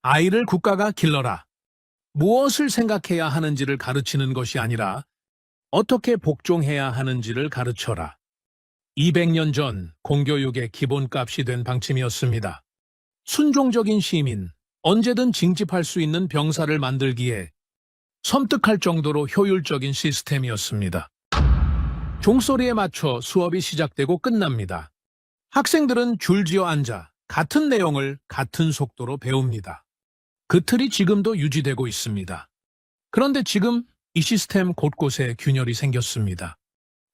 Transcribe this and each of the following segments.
아이를 국가가 길러라. 무엇을 생각해야 하는지를 가르치는 것이 아니라 어떻게 복종해야 하는지를 가르쳐라. 200년 전 공교육의 기본값이 된 방침이었습니다. 순종적인 시민, 언제든 징집할 수 있는 병사를 만들기에 섬뜩할 정도로 효율적인 시스템이었습니다. 종소리에 맞춰 수업이 시작되고 끝납니다. 학생들은 줄지어 앉아 같은 내용을 같은 속도로 배웁니다. 그 틀이 지금도 유지되고 있습니다. 그런데 지금 이 시스템 곳곳에 균열이 생겼습니다.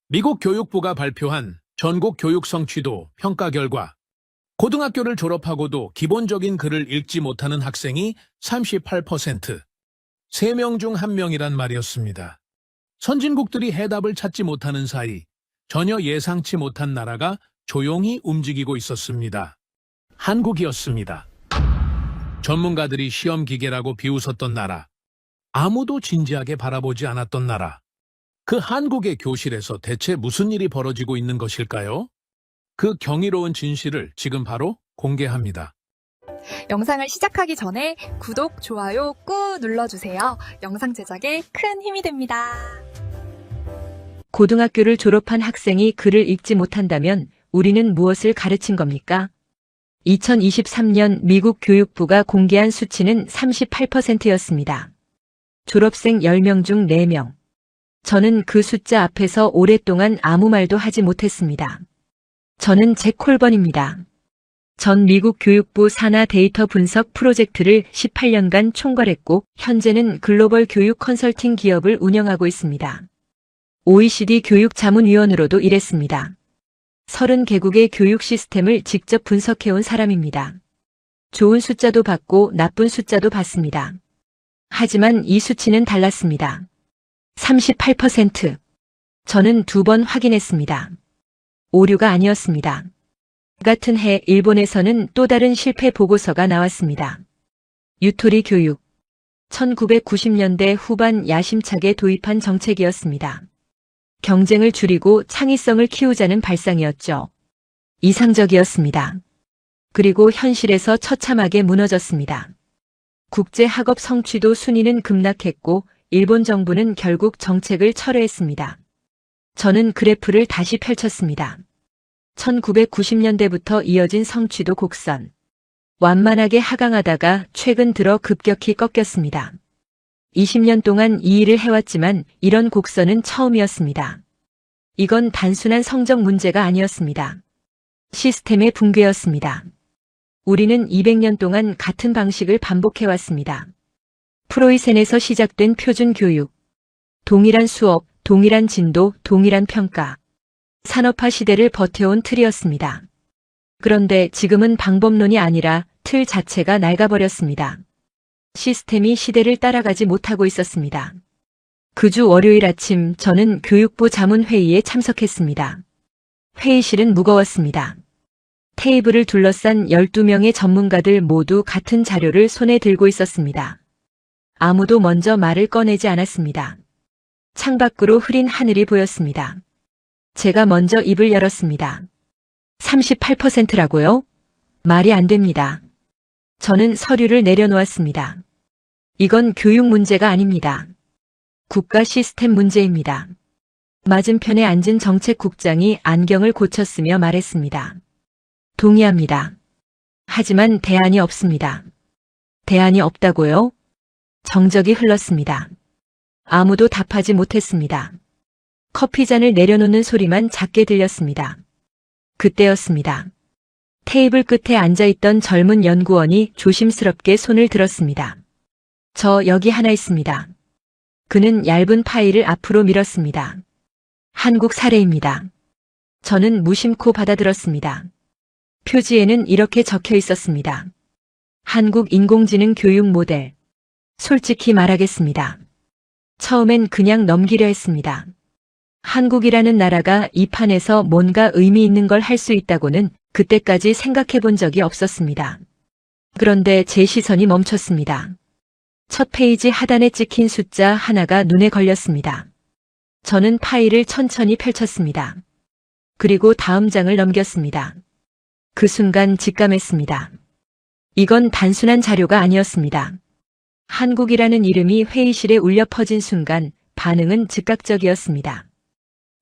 미국 교육부가 발표한 전국 교육 성취도 평가 결과 고등학교를 졸업하고도 기본적인 글을 읽지 못하는 학생이 38%, 3명 중 1명이란 말이었습니다. 선진국들이 해답을 찾지 못하는 사이 전혀 예상치 못한 나라가 조용히 움직이고 있었습니다. 한국이었습니다. 전문가들이 시험 기계라고 비웃었던 나라, 아무도 진지하게 바라보지 않았던 나라. 그 한국의 교실에서 대체 무슨 일이 벌어지고 있는 것일까요? 그 경이로운 진실을 지금 바로 공개합니다. 영상을 시작하기 전에 구독, 좋아요 꾹 눌러주세요. 영상 제작에 큰 힘이 됩니다. 고등학교를 졸업한 학생이 글을 읽지 못한다면 우리는 무엇을 가르친 겁니까? 2023년 미국 교육부가 공개한 수치는 38%였습니다. 졸업생 10명 중 4명. 저는 그 숫자 앞에서 오랫동안 아무 말도 하지 못했습니다. 저는 잭 콜번입니다. 전 미국 교육부 산하 데이터 분석 프로젝트를 18년간 총괄했고 현재는 글로벌 교육 컨설팅 기업을 운영하고 있습니다. OECD 교육자문위원으로도 일했습니다. 30개국의 교육 시스템을 직접 분석해온 사람입니다. 좋은 숫자도 봤고 나쁜 숫자도 봤습니다. 하지만 이 수치는 달랐습니다. 38%. 저는 2번 확인했습니다. 오류가 아니었습니다. 같은 해 일본에서는 또 다른 실패 보고서가 나왔습니다. 유토리 교육. 1990년대 후반 야심차게 도입한 정책이었습니다. 경쟁을 줄이고 창의성을 키우자는 발상이었죠. 이상적이었습니다. 그리고 현실에서 처참하게 무너졌습니다. 국제 학업 성취도 순위는 급락했고 일본 정부는 결국 정책을 철회했습니다. 저는 그래프를 다시 펼쳤습니다. 1990년대부터 이어진 성취도 곡선. 완만하게 하강하다가 최근 들어 급격히 꺾였습니다. 20년 동안 이 일을 해왔지만 이런 곡선은 처음이었습니다. 이건 단순한 성적 문제가 아니었습니다. 시스템의 붕괴였습니다. 우리는 200년 동안 같은 방식을 반복해왔습니다. 프로이센에서 시작된 표준 교육. 동일한 수업, 동일한 진도, 동일한 평가. 산업화 시대를 버텨온 틀이었습니다. 그런데 지금은 방법론이 아니라 틀 자체가 낡아버렸습니다. 시스템이 시대를 따라가지 못하고 있었습니다. 그 주 월요일 아침 저는 교육부 자문회의에 참석했습니다. 회의실은 무거웠습니다. 테이블을 둘러싼 12명의 전문가들 모두 같은 자료를 손에 들고 있었습니다. 아무도 먼저 말을 꺼내지 않았습니다. 창밖으로 흐린 하늘이 보였습니다. 제가 먼저 입을 열었습니다. 38%라고요? 말이 안 됩니다. 저는 서류를 내려놓았습니다. 이건 교육 문제가 아닙니다. 국가 시스템 문제입니다. 맞은편에 앉은 정책국장이 안경을 고쳤으며 말했습니다. 동의합니다. 하지만 대안이 없습니다. 대안이 없다고요? 정적이 흘렀습니다. 아무도 답하지 못했습니다. 커피잔을 내려놓는 소리만 작게 들렸습니다. 그때였습니다. 테이블 끝에 앉아있던 젊은 연구원이 조심스럽게 손을 들었습니다. 저 여기 하나 있습니다. 그는 얇은 파일을 앞으로 밀었습니다. 한국 사례입니다. 저는 무심코 받아들었습니다. 표지에는 이렇게 적혀 있었습니다. 한국 인공지능 교육 모델. 솔직히 말하겠습니다. 처음엔 그냥 넘기려 했습니다. 한국이라는 나라가 이 판에서 뭔가 의미 있는 걸 할 수 있다고는 그때까지 생각해 본 적이 없었습니다. 그런데 제 시선이 멈췄습니다. 첫 페이지 하단에 찍힌 숫자 하나가 눈에 걸렸습니다. 저는 파일을 천천히 펼쳤습니다. 그리고 다음 장을 넘겼습니다. 그 순간 직감했습니다. 이건 단순한 자료가 아니었습니다. 한국이라는 이름이 회의실에 울려 퍼진 순간 반응은 즉각적이었습니다.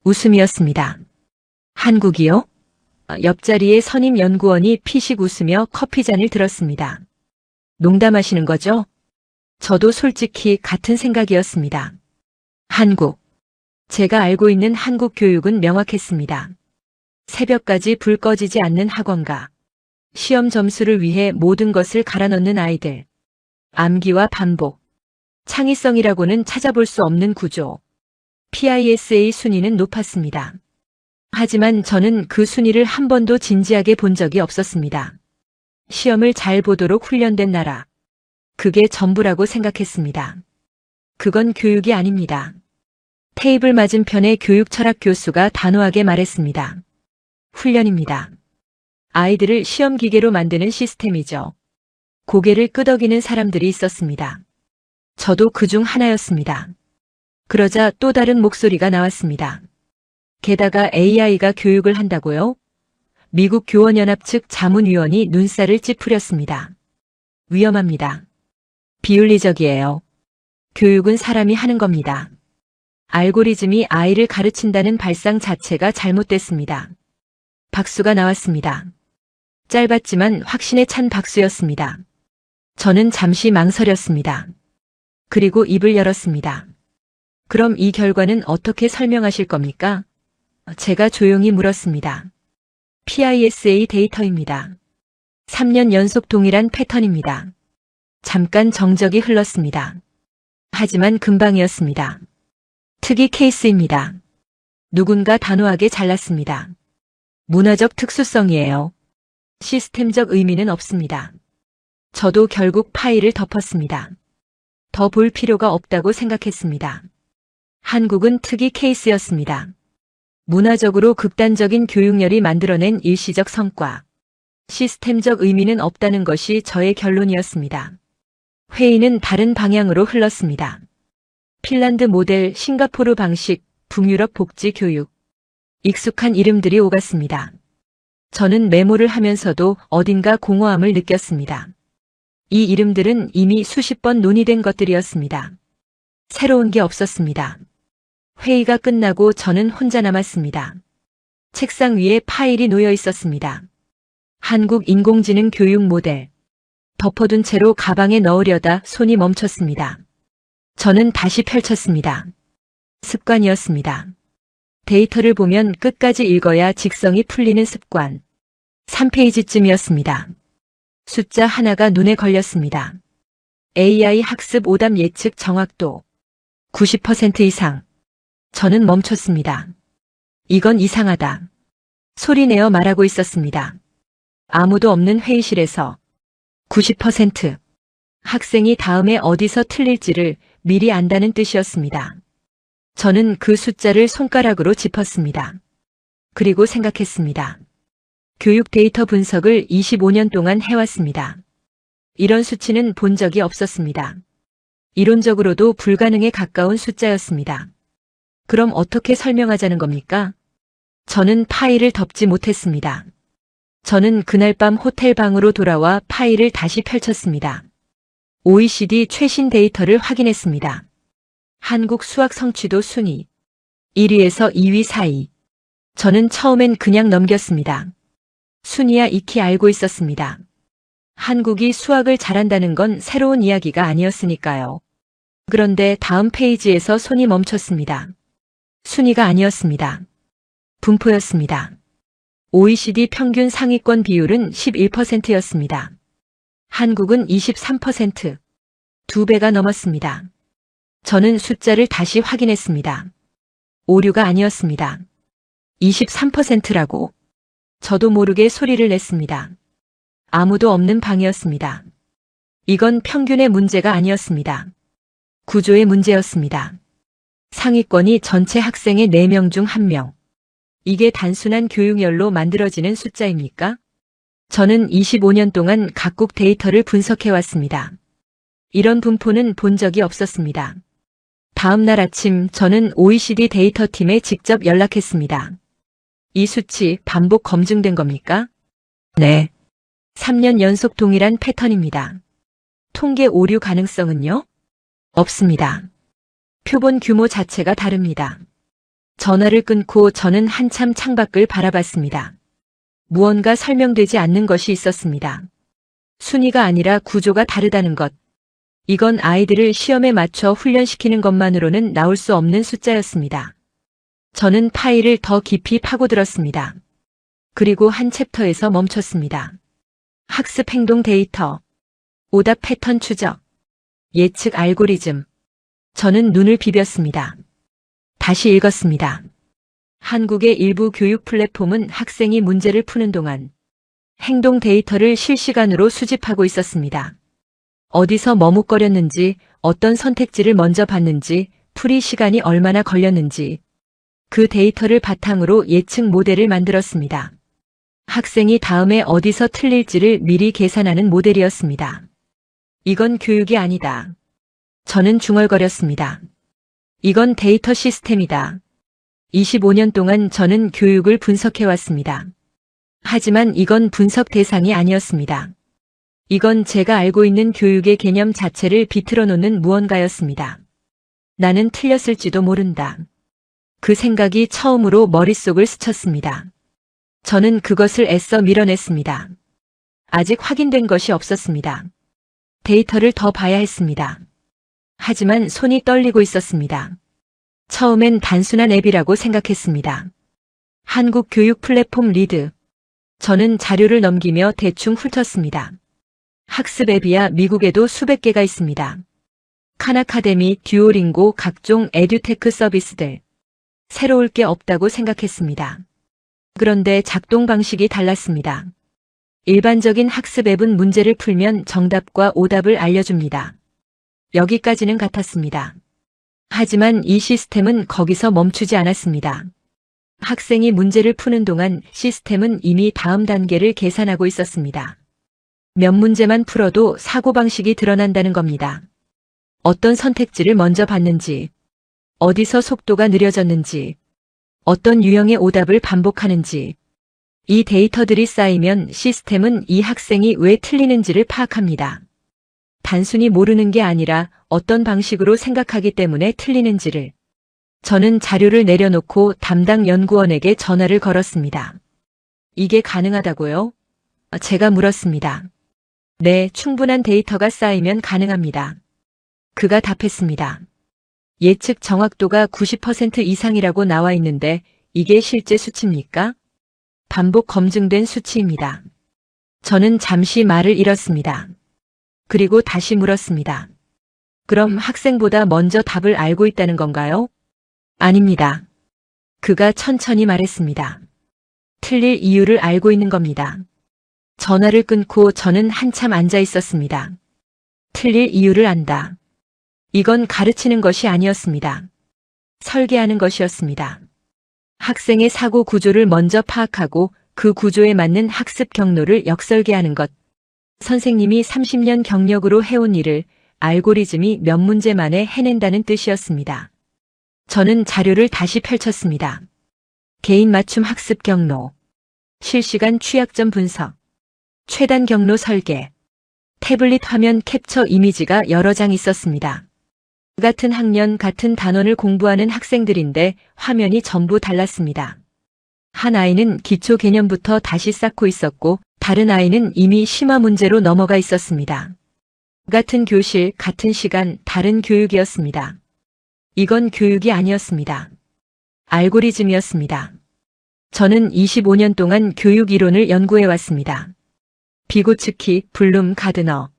웃음이었습니다. 한국이요? 옆자리의 선임 연구원이 피식 웃으며 커피잔을 들었습니다. 농담하시는 거죠? 저도 솔직히 같은 생각이었습니다. 한국. 제가 알고 있는 한국 교육은 명확했습니다. 새벽까지 불 꺼지지 않는 학원가. 시험 점수를 위해 모든 것을 갈아넣는 아이들. 암기와 반복. 창의성이라고는 찾아볼 수 없는 구조. PISA 순위는 높았습니다. 하지만 저는 그 순위를 한 번도 진지하게 본 적이 없었습니다. 시험을 잘 보도록 훈련된 나라. 그게 전부라고 생각했습니다. 그건 교육이 아닙니다. 테이블 맞은편의 교육철학 교수가 단호하게 말했습니다. 훈련입니다. 아이들을 시험 기계로 만드는 시스템이죠. 고개를 끄덕이는 사람들이 있었습니다. 저도 그중 하나였습니다. 그러자 또 다른 목소리가 나왔습니다. 게다가 AI가 교육을 한다고요? 미국 교원연합 측 자문위원이 눈살을 찌푸렸습니다. 위험합니다. 비윤리적이에요. 교육은 사람이 하는 겁니다. 알고리즘이 아이를 가르친다는 발상 자체가 잘못됐습니다. 박수가 나왔습니다. 짧았지만 확신에 찬 박수였습니다. 저는 잠시 망설였습니다. 그리고 입을 열었습니다. 그럼 이 결과는 어떻게 설명하실 겁니까? 제가 조용히 물었습니다. PISA 데이터입니다. 3년 연속 동일한 패턴입니다. 잠깐 정적이 흘렀습니다. 하지만 금방이었습니다. 특이 케이스입니다. 누군가 단호하게 잘랐습니다. 문화적 특수성이에요. 시스템적 의미는 없습니다. 저도 결국 파일을 덮었습니다. 더 볼 필요가 없다고 생각했습니다. 한국은 특이 케이스였습니다. 문화적으로 극단적인 교육열이 만들어낸 일시적 성과. 시스템적 의미는 없다는 것이 저의 결론이었습니다. 회의는 다른 방향으로 흘렀습니다. 핀란드 모델, 싱가포르 방식, 북유럽 복지 교육. 익숙한 이름들이 오갔습니다. 저는 메모를 하면서도 어딘가 공허함을 느꼈습니다. 이 이름들은 이미 수십 번 논의된 것들이었습니다. 새로운 게 없었습니다. 회의가 끝나고 저는 혼자 남았습니다. 책상 위에 파일이 놓여 있었습니다. 한국 인공지능 교육 모델. 덮어둔 채로 가방에 넣으려다 손이 멈췄습니다. 저는 다시 펼쳤습니다. 습관이었습니다. 데이터를 보면 끝까지 읽어야 직성이 풀리는 습관. 3페이지쯤이었습니다. 숫자 하나가 눈에 걸렸습니다. AI 학습 오답 예측 정확도 90% 이상. 저는 멈췄습니다. 이건 이상하다. 소리내어 말하고 있었습니다. 아무도 없는 회의실에서 90%. 학생이 다음에 어디서 틀릴지를 미리 안다는 뜻이었습니다. 저는 그 숫자를 손가락으로 짚었습니다. 그리고 생각했습니다. 교육 데이터 분석을 25년 동안 해왔습니다. 이런 수치는 본 적이 없었습니다. 이론적으로도 불가능에 가까운 숫자였습니다. 그럼 어떻게 설명하자는 겁니까? 저는 파일을 덮지 못했습니다. 저는 그날 밤 호텔 방으로 돌아와 파일을 다시 펼쳤습니다. OECD 최신 데이터를 확인했습니다. 한국 수학 성취도 순위 1위에서 2위 사이. 저는 처음엔 그냥 넘겼습니다. 순위야 익히 알고 있었습니다. 한국이 수학을 잘한다는 건 새로운 이야기가 아니었으니까요. 그런데 다음 페이지에서 손이 멈췄습니다. 순위가 아니었습니다. 분포였습니다. OECD 평균 상위권 비율은 11%였습니다. 한국은 23%, 2배가 넘었습니다. 저는 숫자를 다시 확인했습니다. 오류가 아니었습니다. 23%라고. 저도 모르게 소리를 냈습니다. 아무도 없는 방이었습니다. 이건 평균의 문제가 아니었습니다. 구조의 문제였습니다. 상위권이 전체 학생의 4명 중 1명. 이게 단순한 교육열로 만들어지는 숫자입니까? 저는 25년 동안 각국 데이터를 분석해왔습니다. 이런 분포는 본 적이 없었습니다. 다음 날 아침 저는 OECD 데이터팀에 직접 연락했습니다. 이 수치 반복 검증된 겁니까? 네. 3년 연속 동일한 패턴입니다. 통계 오류 가능성은요? 없습니다. 표본 규모 자체가 다릅니다. 전화를 끊고 저는 한참 창밖을 바라봤습니다. 무언가 설명되지 않는 것이 있었습니다. 순위가 아니라 구조가 다르다는 것. 이건 아이들을 시험에 맞춰 훈련시키는 것만으로는 나올 수 없는 숫자였습니다. 저는 파일을 더 깊이 파고들었습니다. 그리고 한 챕터에서 멈췄습니다. 학습 행동 데이터, 오답 패턴 추적, 예측 알고리즘. 저는 눈을 비볐습니다. 다시 읽었습니다. 한국의 일부 교육 플랫폼은 학생이 문제를 푸는 동안 행동 데이터를 실시간으로 수집하고 있었습니다. 어디서 머뭇거렸는지, 어떤 선택지를 먼저 봤는지, 풀이 시간이 얼마나 걸렸는지, 그 데이터를 바탕으로 예측 모델을 만들었습니다. 학생이 다음에 어디서 틀릴지를 미리 계산하는 모델이었습니다. 이건 교육이 아니다. 저는 중얼거렸습니다. 이건 데이터 시스템이다. 25년 동안 저는 교육을 분석해왔습니다. 하지만 이건 분석 대상이 아니었습니다. 이건 제가 알고 있는 교육의 개념 자체를 비틀어 놓는 무언가였습니다. 나는 틀렸을지도 모른다. 그 생각이 처음으로 머릿속을 스쳤습니다. 저는 그것을 애써 밀어냈습니다. 아직 확인된 것이 없었습니다. 데이터를 더 봐야 했습니다. 하지만 손이 떨리고 있었습니다. 처음엔 단순한 앱이라고 생각했습니다. 한국 교육 플랫폼 리드. 저는 자료를 넘기며 대충 훑었습니다. 학습 앱이야 미국에도 수백 개가 있습니다. 칸아카데미, 듀오링고, 각종 에듀테크 서비스들. 새로울 게 없다고 생각했습니다. 그런데 작동 방식이 달랐습니다. 일반적인 학습 앱은 문제를 풀면 정답과 오답을 알려줍니다. 여기까지는 같았습니다. 하지만 이 시스템은 거기서 멈추지 않았습니다. 학생이 문제를 푸는 동안 시스템은 이미 다음 단계를 계산하고 있었습니다. 몇 문제만 풀어도 사고방식이 드러난다는 겁니다. 어떤 선택지를 먼저 봤는지, 어디서 속도가 느려졌는지, 어떤 유형의 오답을 반복하는지, 이 데이터들이 쌓이면 시스템은 이 학생이 왜 틀리는지를 파악합니다. 단순히 모르는 게 아니라 어떤 방식으로 생각하기 때문에 틀리는지를. 저는 자료를 내려놓고 담당 연구원에게 전화를 걸었습니다. 이게 가능하다고요? 제가 물었습니다. 네, 충분한 데이터가 쌓이면 가능합니다. 그가 답했습니다. 예측 정확도가 90% 이상이라고 나와 있는데 이게 실제 수치입니까? 반복 검증된 수치입니다. 저는 잠시 말을 잃었습니다. 그리고 다시 물었습니다. 그럼 학생보다 먼저 답을 알고 있다는 건가요? 아닙니다. 그가 천천히 말했습니다. 틀릴 이유를 알고 있는 겁니다. 전화를 끊고 저는 한참 앉아 있었습니다. 틀릴 이유를 안다. 이건 가르치는 것이 아니었습니다. 설계하는 것이었습니다. 학생의 사고 구조를 먼저 파악하고 그 구조에 맞는 학습 경로를 역설계하는 것. 선생님이 30년 경력으로 해온 일을 알고리즘이 몇 문제 만에 해낸다는 뜻이었습니다. 저는 자료를 다시 펼쳤습니다. 개인 맞춤 학습 경로, 실시간 취약점 분석, 최단 경로 설계, 태블릿 화면 캡처 이미지가 여러 장 있었습니다. 같은 학년 같은 단원을 공부하는 학생들인데 화면이 전부 달랐습니다. 한 아이는 기초 개념부터 다시 쌓고 있었고 다른 아이는 이미 심화 문제로 넘어가 있었습니다. 같은 교실, 같은 시간, 다른 교육이었습니다. 이건 교육이 아니었습니다. 알고리즘이었습니다. 저는 25년 동안 교육 이론을 연구해왔습니다. 비고츠키, 블룸, 가드너.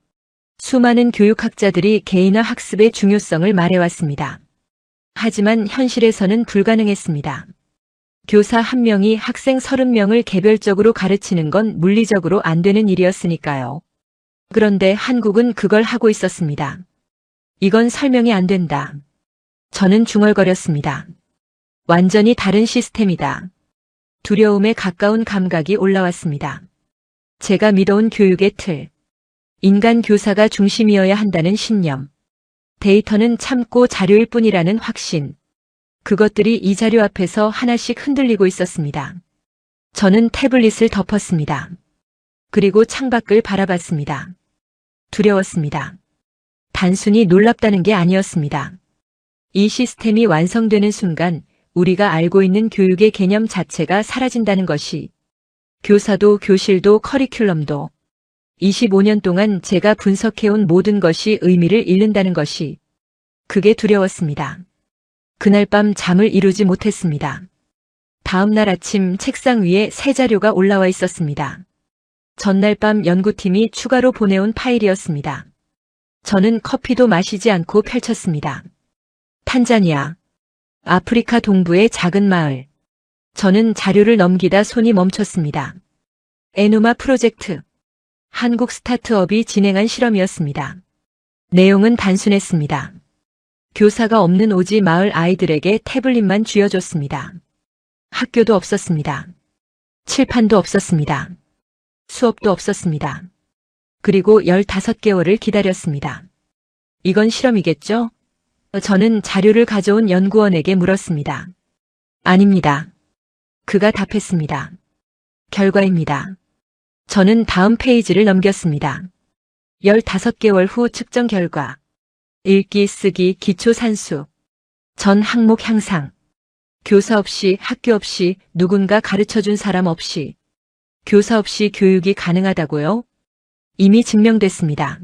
수많은 교육학자들이 개인화 학습의 중요성을 말해왔습니다. 하지만 현실에서는 불가능했습니다. 교사 한 명이 학생 30명을 개별적으로 가르치는 건 물리적으로 안 되는 일이었으니까요. 그런데 한국은 그걸 하고 있었습니다. 이건 설명이 안 된다. 저는 중얼거렸습니다. 완전히 다른 시스템이다. 두려움에 가까운 감각이 올라왔습니다. 제가 믿어온 교육의 틀. 인간 교사가 중심이어야 한다는 신념. 데이터는 참고 자료일 뿐이라는 확신. 그것들이 이 자료 앞에서 하나씩 흔들리고 있었습니다. 저는 태블릿을 덮었습니다. 그리고 창밖을 바라봤습니다. 두려웠습니다. 단순히 놀랍다는 게 아니었습니다. 이 시스템이 완성되는 순간 우리가 알고 있는 교육의 개념 자체가 사라진다는 것이, 교사도 교실도 커리큘럼도 25년 동안 제가 분석해온 모든 것이 의미를 잃는다는 것이, 그게 두려웠습니다. 그날 밤 잠을 이루지 못했습니다. 다음 날 아침 책상 위에 새 자료가 올라와 있었습니다. 전날 밤 연구팀이 추가로 보내온 파일이었습니다. 저는 커피도 마시지 않고 펼쳤습니다. 탄자니아, 아프리카 동부의 작은 마을. 저는 자료를 넘기다 손이 멈췄습니다. 에누마 프로젝트. 한국 스타트업이 진행한 실험이었습니다. 내용은 단순했습니다. 교사가 없는 오지 마을 아이들에게 태블릿만 쥐어줬습니다. 학교도 없었습니다. 칠판도 없었습니다. 수업도 없었습니다. 그리고 15개월을 기다렸습니다. 이건 실험이겠죠? 저는 자료를 가져온 연구원에게 물었습니다. 아닙니다. 그가 답했습니다. 결과입니다. 저는 다음 페이지를 넘겼습니다. 15개월 후 측정 결과. 읽기, 쓰기, 기초 산수. 전 항목 향상. 교사 없이, 학교 없이, 누군가 가르쳐준 사람 없이. 교사 없이 교육이 가능하다고요? 이미 증명됐습니다.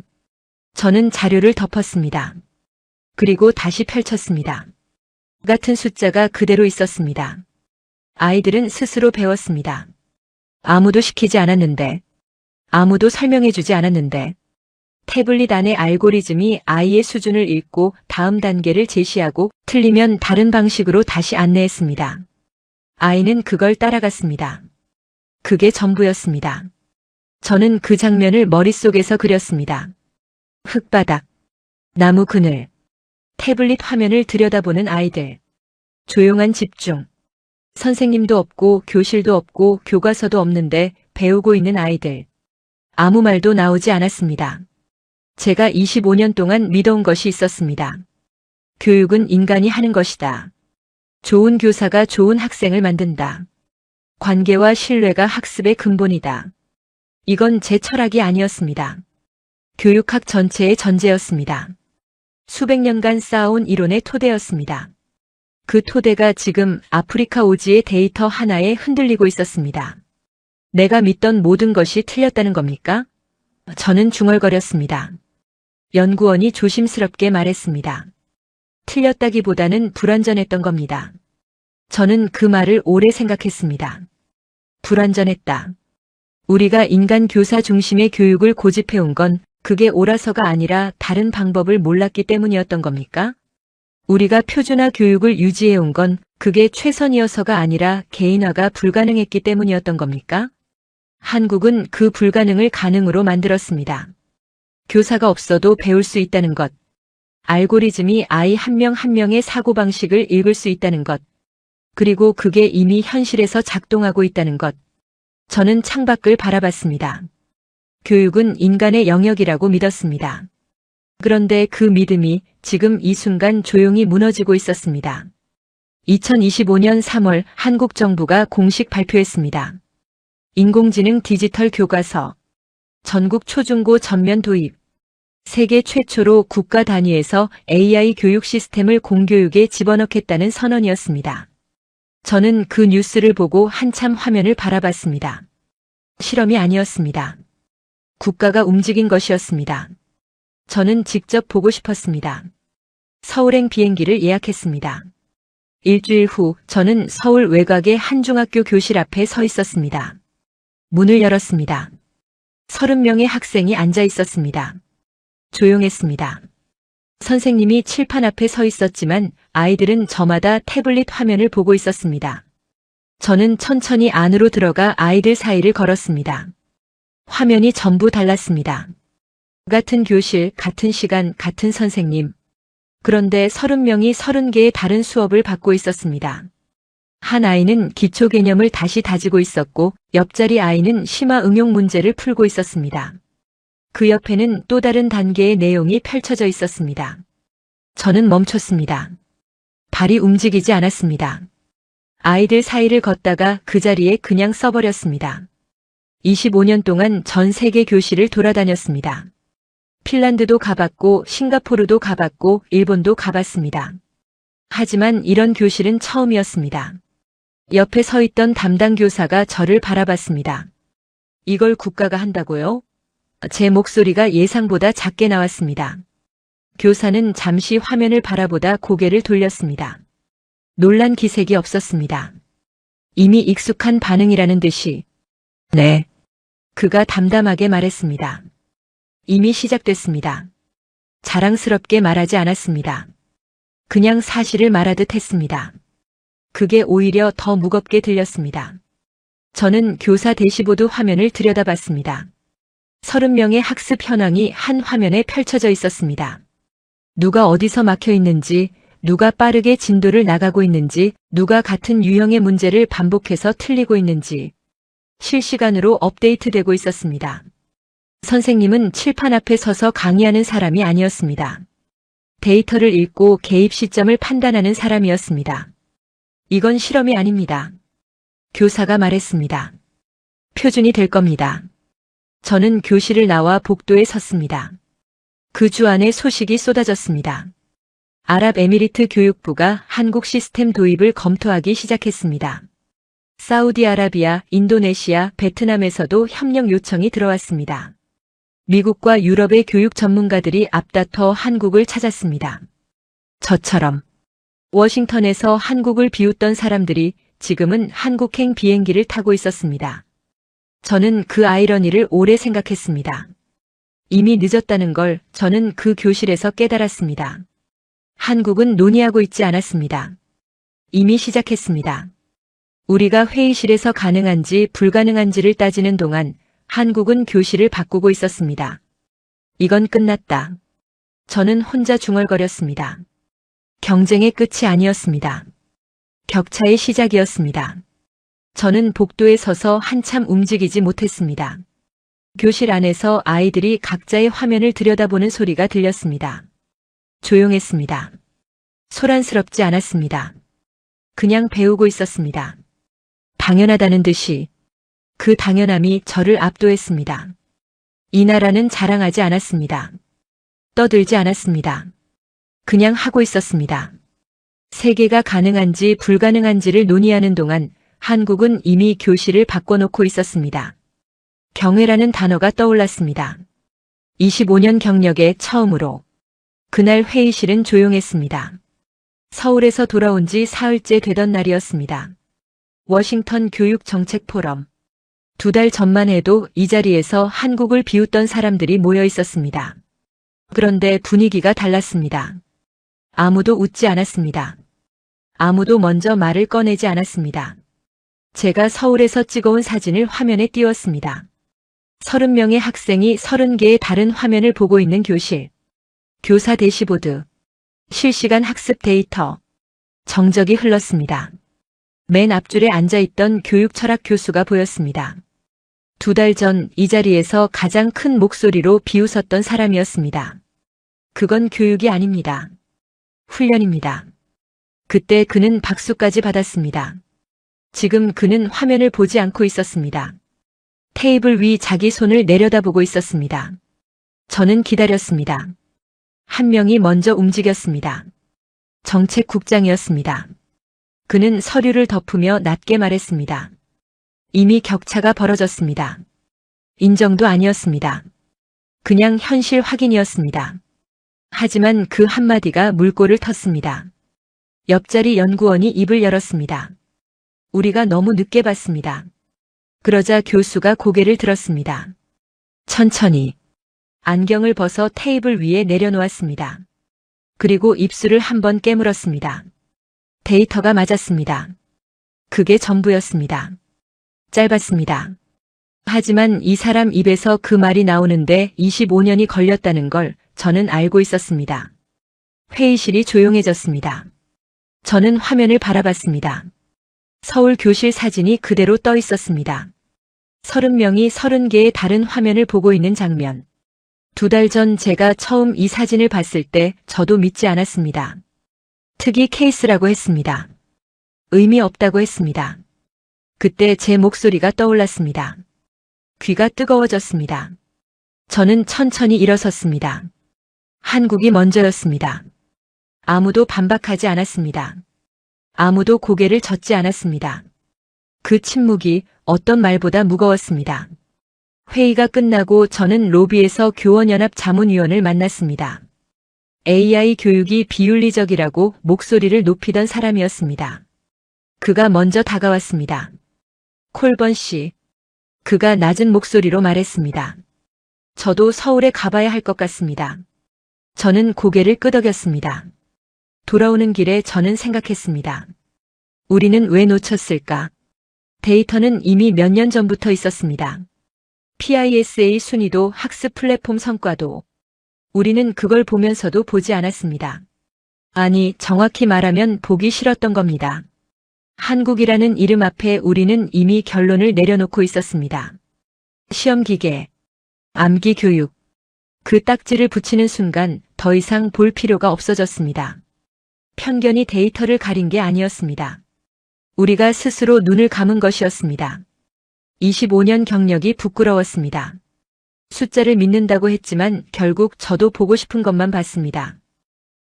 저는 자료를 덮었습니다. 그리고 다시 펼쳤습니다. 같은 숫자가 그대로 있었습니다. 아이들은 스스로 배웠습니다. 아무도 시키지 않았는데, 아무도 설명해주지 않았는데, 태블릿 안의 알고리즘이 아이의 수준을 읽고 다음 단계를 제시하고 틀리면 다른 방식으로 다시 안내했습니다. 아이는 그걸 따라갔습니다. 그게 전부였습니다. 저는 그 장면을 머릿속에서 그렸습니다. 흙바닥, 나무 그늘, 태블릿 화면을 들여다보는 아이들, 조용한 집중, 선생님도 없고 교실도 없고 교과서도 없는데 배우고 있는 아이들. 아무 말도 나오지 않았습니다. 제가 25년 동안 믿어온 것이 있었습니다. 교육은 인간이 하는 것이다. 좋은 교사가 좋은 학생을 만든다. 관계와 신뢰가 학습의 근본이다. 이건 제 철학이 아니었습니다. 교육학 전체의 전제였습니다. 수백 년간 쌓아온 이론의 토대였습니다. 그 토대가 지금 아프리카 오지의 데이터 하나에 흔들리고 있었습니다. 내가 믿던 모든 것이 틀렸다는 겁니까? 저는 중얼거렸습니다. 연구원이 조심스럽게 말했습니다. 틀렸다기보다는 불완전했던 겁니다. 저는 그 말을 오래 생각했습니다. 불완전했다. 우리가 인간 교사 중심의 교육을 고집해온 건 그게 옳아서가 아니라 다른 방법을 몰랐기 때문이었던 겁니까? 우리가 표준화 교육을 유지해온 건 그게 최선이어서가 아니라 개인화가 불가능했기 때문이었던 겁니까? 한국은 그 불가능을 가능으로 만들었습니다. 교사가 없어도 배울 수 있다는 것. 알고리즘이 아이 한 명 한 명의 사고방식을 읽을 수 있다는 것. 그리고 그게 이미 현실에서 작동하고 있다는 것. 저는 창밖을 바라봤습니다. 교육은 인간의 영역이라고 믿었습니다. 그런데 그 믿음이 지금 이 순간 조용히 무너지고 있었습니다. 2025년 3월 한국 정부가 공식 발표했습니다. 인공지능 디지털 교과서. 전국 초중고 전면 도입. 세계 최초로 국가 단위에서 AI 교육 시스템을 공교육에 집어넣겠다는 선언이었습니다. 저는 그 뉴스를 보고 한참 화면을 바라봤습니다. 실험이 아니었습니다. 국가가 움직인 것이었습니다. 저는 직접 보고 싶었습니다. 서울행 비행기를 예약했습니다. 일주일 후 저는 서울 외곽의 한 중학교 교실 앞에 서 있었습니다. 문을 열었습니다. 30명의 학생이 앉아 있었습니다. 조용했습니다. 선생님이 칠판 앞에 서 있었지만 아이들은 저마다 태블릿 화면을 보고 있었습니다. 저는 천천히 안으로 들어가 아이들 사이를 걸었습니다. 화면이 전부 달랐습니다. 같은 교실, 같은 시간, 같은 선생님. 그런데 30명이 30개의 다른 수업을 받고 있었습니다. 한 아이는 기초 개념을 다시 다지고 있었고 옆자리 아이는 심화 응용 문제를 풀고 있었습니다. 그 옆에는 또 다른 단계의 내용이 펼쳐져 있었습니다. 저는 멈췄습니다. 발이 움직이지 않았습니다. 아이들 사이를 걷다가 그 자리에 그냥 서버렸습니다. 25년 동안 전 세계 교실을 돌아다녔습니다. 핀란드도 가봤고 싱가포르도 가봤고 일본도 가봤습니다. 하지만 이런 교실은 처음이었습니다. 옆에 서 있던 담당 교사가 저를 바라봤습니다. 이걸 국가가 한다고요? 제 목소리가 예상보다 작게 나왔습니다. 교사는 잠시 화면을 바라보다 고개를 돌렸습니다. 놀란 기색이 없었습니다. 이미 익숙한 반응이라는 듯이 네. 그가 담담하게 말했습니다. 이미 시작됐습니다. 자랑스럽게 말하지 않았습니다. 그냥 사실을 말하듯 했습니다. 그게 오히려 더 무겁게 들렸습니다. 저는 교사 대시보드 화면을 들여다봤습니다. 30명의 학습 현황이 한 화면에 펼쳐져 있었습니다. 누가 어디서 막혀 있는지, 누가 빠르게 진도를 나가고 있는지, 누가 같은 유형의 문제를 반복해서 틀리고 있는지 실시간으로 업데이트되고 있었습니다. 선생님은 칠판 앞에 서서 강의하는 사람이 아니었습니다. 데이터를 읽고 개입 시점을 판단하는 사람이었습니다. 이건 실험이 아닙니다. 교사가 말했습니다. 표준이 될 겁니다. 저는 교실을 나와 복도에 섰습니다. 그 주 안에 소식이 쏟아졌습니다. 아랍에미리트 교육부가 한국 시스템 도입을 검토하기 시작했습니다. 사우디아라비아, 인도네시아, 베트남에서도 협력 요청이 들어왔습니다. 미국과 유럽의 교육 전문가들이 앞다퉈 한국을 찾았습니다. 저처럼 워싱턴에서 한국을 비웃던 사람들이 지금은 한국행 비행기를 타고 있었습니다. 저는 그 아이러니를 오래 생각했습니다. 이미 늦었다는 걸 저는 그 교실에서 깨달았습니다. 한국은 논의하고 있지 않았습니다. 이미 시작했습니다. 우리가 회의실에서 가능한지 불가능한지를 따지는 동안 한국은 교실을 바꾸고 있었습니다. 이건 끝났다. 저는 혼자 중얼거렸습니다. 경쟁의 끝이 아니었습니다. 격차의 시작이었습니다. 저는 복도에 서서 한참 움직이지 못했습니다. 교실 안에서 아이들이 각자의 화면을 들여다보는 소리가 들렸습니다. 조용했습니다. 소란스럽지 않았습니다. 그냥 배우고 있었습니다. 당연하다는 듯이 그 당연함이 저를 압도했습니다. 이 나라는 자랑하지 않았습니다. 떠들지 않았습니다. 그냥 하고 있었습니다. 세계가 가능한지 불가능한지를 논의하는 동안 한국은 이미 교실을 바꿔놓고 있었습니다. 경외라는 단어가 떠올랐습니다. 25년 경력에 처음으로. 그날 회의실은 조용했습니다. 서울에서 돌아온 지 사흘째 되던 날이었습니다. 워싱턴 교육정책 포럼. 2달 전만 해도 이 자리에서 한국을 비웃던 사람들이 모여 있었습니다. 그런데 분위기가 달랐습니다. 아무도 웃지 않았습니다. 아무도 먼저 말을 꺼내지 않았습니다. 제가 서울에서 찍어온 사진을 화면에 띄웠습니다. 30명의 학생이 30개의 다른 화면을 보고 있는 교실. 교사 대시보드. 실시간 학습 데이터. 정적이 흘렀습니다. 맨 앞줄에 앉아있던 교육철학 교수가 보였습니다. 2달 전 이 자리에서 가장 큰 목소리로 비웃었던 사람이었습니다. 그건 교육이 아닙니다. 훈련입니다. 그때 그는 박수까지 받았습니다. 지금 그는 화면을 보지 않고 있었습니다. 테이블 위 자기 손을 내려다보고 있었습니다. 저는 기다렸습니다. 한 명이 먼저 움직였습니다. 정책국장이었습니다. 그는 서류를 덮으며 낮게 말했습니다. 이미 격차가 벌어졌습니다. 인정도 아니었습니다. 그냥 현실 확인이었습니다. 하지만 그 한마디가 물꼬를 텄습니다. 옆자리 연구원이 입을 열었습니다. 우리가 너무 늦게 봤습니다. 그러자 교수가 고개를 들었습니다. 천천히 안경을 벗어 테이블 위에 내려놓았습니다. 그리고 입술을 한번 깨물었습니다. 데이터가 맞았습니다. 그게 전부였습니다. 짧았습니다. 하지만 이 사람 입에서 그 말이 나오는데 25년이 걸렸다는 걸 저는 알고 있었습니다. 회의실이 조용해졌습니다. 저는 화면을 바라봤습니다. 서울 교실 사진이 그대로 떠 있었습니다. 30명이 30개의 다른 화면을 보고 있는 장면. 2달 전 제가 처음 이 사진을 봤을 때 저도 믿지 않았습니다. 특이 케이스라고 했습니다. 의미 없다고 했습니다. 그때 제 목소리가 떠올랐습니다. 귀가 뜨거워졌습니다. 저는 천천히 일어섰습니다. 한국이 먼저였습니다. 아무도 반박하지 않았습니다. 아무도 고개를 젓지 않았습니다. 그 침묵이 어떤 말보다 무거웠습니다. 회의가 끝나고 저는 로비에서 교원연합 자문위원을 만났습니다. AI 교육이 비윤리적이라고 목소리를 높이던 사람이었습니다. 그가 먼저 다가왔습니다. 콜번 씨. 그가 낮은 목소리로 말했습니다. 저도 서울에 가봐야 할 것 같습니다. 저는 고개를 끄덕였습니다. 돌아오는 길에 저는 생각했습니다. 우리는 왜 놓쳤을까? 데이터는 이미 몇 년 전부터 있었습니다. PISA 순위도 학습 플랫폼 성과도. 우리는 그걸 보면서도 보지 않았습니다. 아니, 정확히 말하면 보기 싫었던 겁니다. 한국이라는 이름 앞에 우리는 이미 결론을 내려놓고 있었습니다. 시험 기계, 암기 교육. 그 딱지를 붙이는 순간 더 이상 볼 필요가 없어졌습니다. 편견이 데이터를 가린 게 아니었습니다. 우리가 스스로 눈을 감은 것이었습니다. 25년 경력이 부끄러웠습니다. 숫자를 믿는다고 했지만 결국 저도 보고 싶은 것만 봤습니다.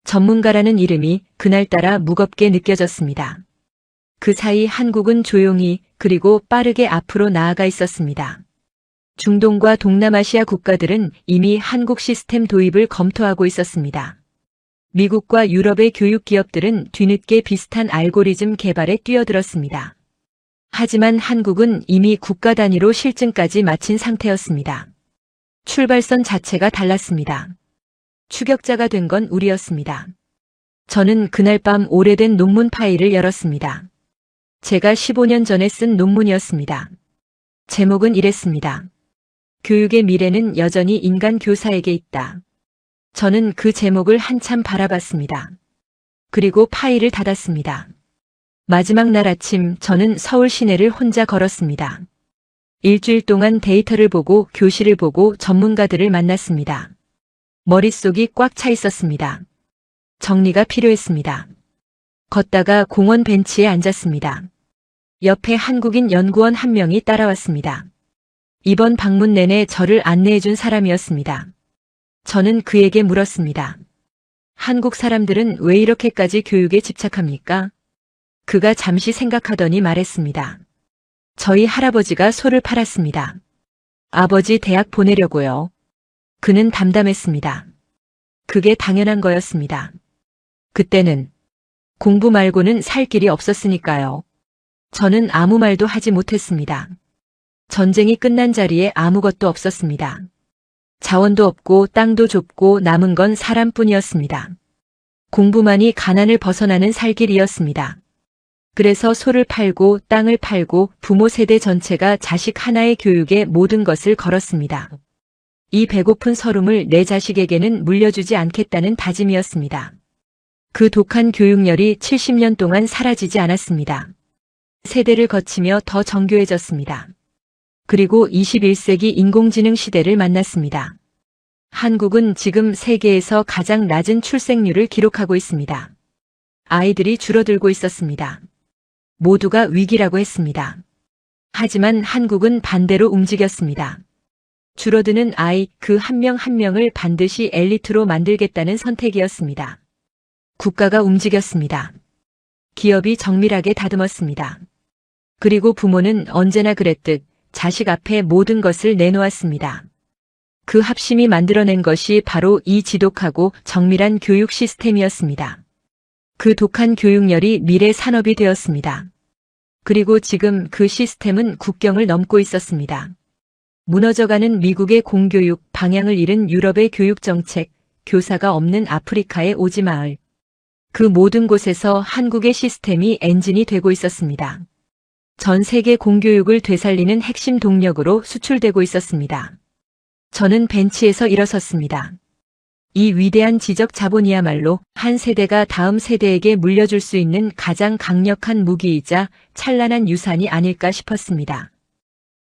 전문가라는 이름이 그날따라 무겁게 느껴졌습니다. 그 사이 한국은 조용히 그리고 빠르게 앞으로 나아가 있었습니다. 중동과 동남아시아 국가들은 이미 한국 시스템 도입을 검토하고 있었습니다. 미국과 유럽의 교육 기업들은 뒤늦게 비슷한 알고리즘 개발에 뛰어들었습니다. 하지만 한국은 이미 국가 단위로 실증까지 마친 상태였습니다. 출발선 자체가 달랐습니다. 추격자가 된 건 우리였습니다. 저는 그날 밤 오래된 논문 파일을 열었습니다. 제가 15년 전에 쓴 논문이었습니다. 제목은 이랬습니다. 교육의 미래는 여전히 인간 교사에게 있다. 저는 그 제목을 한참 바라봤습니다. 그리고 파일을 닫았습니다. 마지막 날 아침 저는 서울 시내를 혼자 걸었습니다. 일주일 동안 데이터를 보고 교실을 보고 전문가들을 만났습니다. 머릿속이 꽉 차 있었습니다. 정리가 필요했습니다. 걷다가 공원 벤치에 앉았습니다. 옆에 한국인 연구원 한 명이 따라왔습니다. 이번 방문 내내 저를 안내해준 사람이었습니다. 저는 그에게 물었습니다. 한국 사람들은 왜 이렇게까지 교육에 집착합니까? 그가 잠시 생각하더니 말했습니다. 저희 할아버지가 소를 팔았습니다. 아버지 대학 보내려고요. 그는 담담했습니다. 그게 당연한 거였습니다. 그때는 공부 말고는 살 길이 없었으니까요. 저는 아무 말도 하지 못했습니다. 전쟁이 끝난 자리에 아무것도 없었습니다. 자원도 없고 땅도 좁고 남은 건 사람뿐이었습니다. 공부만이 가난을 벗어나는 살 길이었습니다. 그래서 소를 팔고 땅을 팔고 부모 세대 전체가 자식 하나의 교육에 모든 것을 걸었습니다. 이 배고픈 서름을 내 자식에게는 물려주지 않겠다는 다짐이었습니다. 그 독한 교육열이 70년 동안 사라지지 않았습니다. 세대를 거치며 더 정교해졌습니다. 그리고 21세기 인공지능 시대를 만났습니다. 한국은 지금 세계에서 가장 낮은 출생률을 기록하고 있습니다. 아이들이 줄어들고 있었습니다. 모두가 위기라고 했습니다. 하지만 한국은 반대로 움직였습니다. 줄어드는 아이 그 한 명 한 명을 반드시 엘리트로 만들겠다는 선택이었습니다. 국가가 움직였습니다. 기업이 정밀하게 다듬었습니다. 그리고 부모는 언제나 그랬듯 자식 앞에 모든 것을 내놓았습니다. 그 합심이 만들어낸 것이 바로 이 지독하고 정밀한 교육 시스템이었습니다. 그 독한 교육열이 미래 산업이 되었습니다. 그리고 지금 그 시스템은 국경을 넘고 있었습니다. 무너져가는 미국의 공교육, 방향을 잃은 유럽의 교육정책, 교사가 없는 아프리카의 오지마을. 그 모든 곳에서 한국의 시스템이 엔진이 되고 있었습니다. 전 세계 공교육을 되살리는 핵심 동력으로 수출되고 있었습니다. 저는 벤치에서 일어섰습니다. 이 위대한 지적 자본이야말로 한 세대가 다음 세대에게 물려줄 수 있는 가장 강력한 무기이자 찬란한 유산이 아닐까 싶었습니다.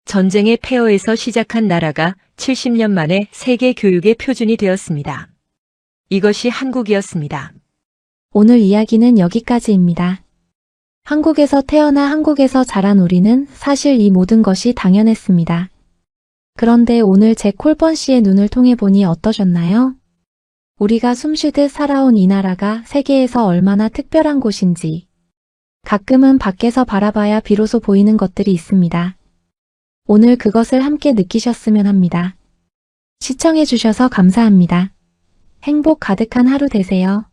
전쟁의 폐허에서 시작한 나라가 70년 만에 세계 교육의 표준이 되었습니다. 이것이 한국이었습니다. 오늘 이야기는 여기까지입니다. 한국에서 태어나 한국에서 자란 우리는 사실 이 모든 것이 당연했습니다. 그런데 오늘 제 콜번 씨의 눈을 통해 보니 어떠셨나요? 우리가 숨쉬듯 살아온 이 나라가 세계에서 얼마나 특별한 곳인지, 가끔은 밖에서 바라봐야 비로소 보이는 것들이 있습니다. 오늘 그것을 함께 느끼셨으면 합니다. 시청해주셔서 감사합니다. 행복 가득한 하루 되세요.